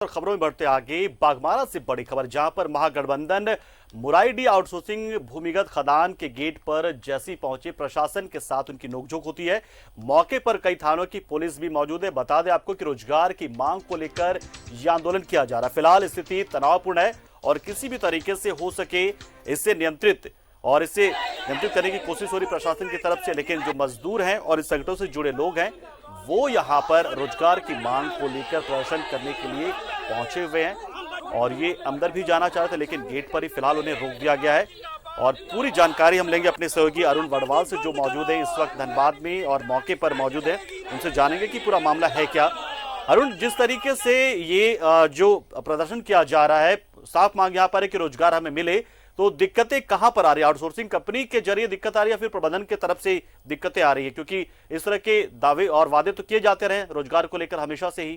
और खबरों में बढ़ते आगे बागमारा से बड़ी खबर, जहां पर महागठबंधन मुराइडी आउटसोर्सिंग भूमिगत खदान के गेट पर जैसी पहुंचे प्रशासन के साथ उनकी नोकझोंक होती है। मौके पर कई थानों की पुलिस भी मौजूद है। बता दें आपको कि रोजगार की मांग को लेकर यह आंदोलन किया जा रहा है। फिलहाल स्थिति तनावपूर्ण है और किसी भी तरीके से हो सके इसे नियंत्रित करने की कोशिश हो रही प्रशासन की तरफ से, लेकिन जो मजदूर हैं और इस संगठनों से जुड़े लोग हैं वो यहाँ पर रोजगार की मांग को लेकर प्रदर्शन करने के लिए पहुंचे हुए हैं और ये अंदर भी जाना चाह रहे थे, लेकिन गेट पर ही फिलहाल उन्हें रोक दिया गया है। और पूरी जानकारी हम लेंगे अपने सहयोगी अरुण वड़वाल से, जो मौजूद है इस वक्त धनबाद में और मौके पर मौजूद है। उनसे जानेंगे कि पूरा मामला है क्या। अरुण, जिस तरीके से ये जो प्रदर्शन किया जा रहा है, साफ मांग यहाँ पर है कि रोजगार हमें मिले, तो दिक्कतें कहां पर आ रही है? आउटसोर्सिंग कंपनी के जरिए दिक्कत आ रही है या फिर प्रबंधन की तरफ से दिक्कतें आ रही है? क्योंकि इस तरह के दावे और वादे तो किए जाते रहे रोजगार को लेकर हमेशा से ही।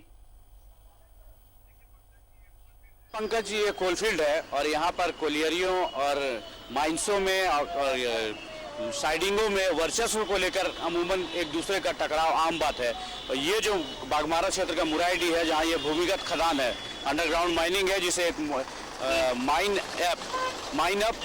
पंकज, ये कोलफील्ड है और यहाँ पर कोलियरियों और माइंसों में और साइडिंगों में वर्चस्व को लेकर अमूमन एक दूसरे का टकराव आम बात है। और ये जो बागमारा क्षेत्र का मुराइडी है, जहाँ ये भूमिगत खदान है, अंडरग्राउंड माइनिंग है, जिसे माइन अप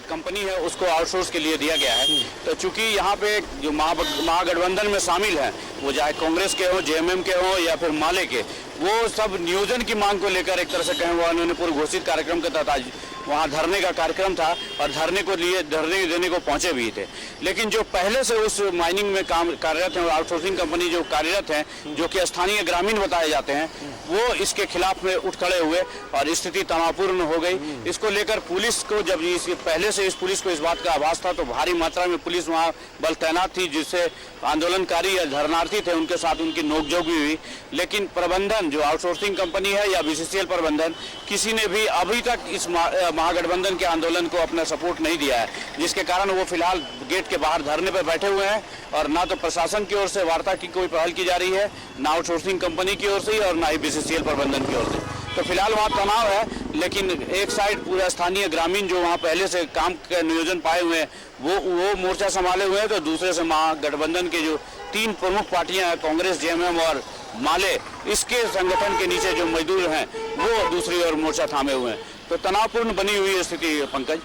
कंपनी है उसको आउटसोर्स के लिए दिया गया है। तो चूंकि यहाँ पे जो महागठबंधन में शामिल हैं, वो चाहे कांग्रेस के हों, जेएमएम के हों या फिर माले के, वो सब नियोजन की मांग को लेकर एक तरह से कहें वो उन्होंने पूर्व घोषित कार्यक्रम के तहत आज वहाँ धरने का कार्यक्रम था और धरने देने को पहुंचे भी थे। लेकिन जो पहले से उस माइनिंग में काम कार्यरत हैं और आउटसोर्सिंग कंपनी जो कार्यरत हैं, जो कि स्थानीय ग्रामीण बताए जाते हैं, वो इसके खिलाफ में उठ खड़े हुए और स्थिति तनावपूर्ण हो गई। इसको लेकर पुलिस को जब पहले से इस पुलिस को इस बात का आभास था, तो भारी मात्रा में पुलिस वहाँ बल तैनात थी, जिससे आंदोलनकारी या धरनार्थी थे उनके साथ उनकी नोकझोंक भी हुई। लेकिन प्रबंधन जो आउटसोर्सिंग कंपनी है या बीसीसीएल प्रबंधन, किसी ने भी अभी तक इस महागठबंधन के आंदोलन को अपना सपोर्ट नहीं दिया है, जिसके कारण वो फिलहाल गेट के बाहर धरने पर बैठे हुए हैं और ना तो प्रशासन की ओर से वार्ता की कोई पहल की जा रही है, ना आउटसोर्सिंग कंपनी की ओर से और ना ही बीसीसीएल प्रबंधन की ओर से। तो फिलहाल वहाँ तनाव है, लेकिन एक साइड पूरा स्थानीय ग्रामीण जो वहाँ पहले से काम का नियोजन पाए हुए हैं वो मोर्चा संभाले हुए हैं, तो दूसरे से महागठबंधन के जो तीन प्रमुख पार्टियां हैं, कांग्रेस, जेएमएम और माले, इसके संगठन के नीचे जो मजदूर हैं वो दूसरी ओर मोर्चा थामे हुए हैं। तो तनावपूर्ण बनी हुई स्थिति है पंकज।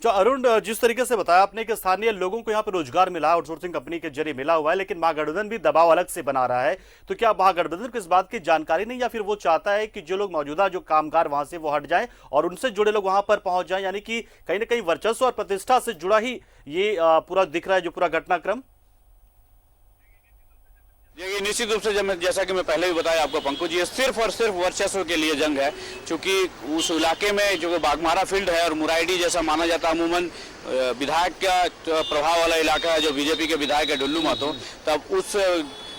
जो अरुण, जिस तरीके से बताया आपने कि स्थानीय लोगों को यहाँ पर रोजगार मिला, आउटसोर्सिंग कंपनी के जरिए मिला हुआ है, लेकिन महागठबंधन भी दबाव अलग से बना रहा है, तो क्या महागठबंधन को इस बात की जानकारी नहीं, या फिर वो चाहता है कि जो लोग मौजूदा जो कामगार वहां से वो हट जाएं और उनसे जुड़े लोग वहां पर पहुंच जाएं, यानी कि कहीं ना कहीं वर्चस्व और प्रतिष्ठा से जुड़ा ही ये पूरा दिख रहा है जो पूरा घटनाक्रम? ये निश्चित रूप से जैसा कि मैं पहले भी बताया आपको पंकज, ये सिर्फ और सिर्फ वर्चस्व के लिए जंग है। क्योंकि उस इलाके में जो बागमारा फील्ड है और मुराइडी जैसा माना जाता है, अमूमन विधायक का प्रभाव वाला इलाका है, जो बीजेपी के विधायक है डुल्लू महतो, तब उस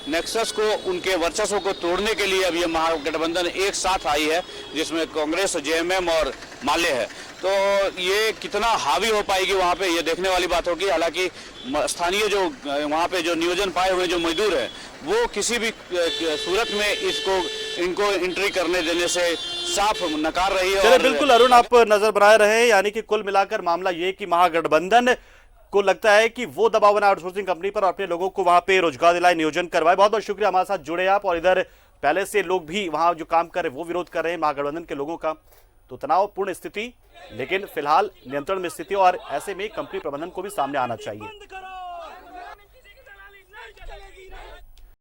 नेक्सस को, उनके वर्चस्व को तोड़ने के लिए अब ये महागठबंधन एक साथ आई है, जिसमें कांग्रेस, जेएमएम और माले है। तो ये कितना हावी हो पाएगी वहाँ पे, ये देखने वाली बात होगी। हालांकि स्थानीय जो वहाँ पे जो नियोजन पाए हुए जो मजदूर हैं, वो किसी भी सूरत में इनको एंट्री करने देने से साफ नकार रही है। बिल्कुल अरुण, आप नजर बनाए रहे, यानी कि कुल मिलाकर मामला ये कि महागठबंधन को लगता है कि वो दबाव बना आउटसोर्सिंग कंपनी पर और अपने लोगों को वहां पे रोजगार दिलाए, नियोजन करवाए। बहुत बहुत शुक्रिया, हमारे साथ जुड़े आप। और इधर पहले से लोग भी वहां जो काम कर रहे हैं वो विरोध कर रहे हैं महागठबंधन के लोगों का। तो तनावपूर्ण स्थिति, लेकिन फिलहाल नियंत्रण में स्थिति, और ऐसे में कंपनी प्रबंधन को भी सामने आना चाहिए।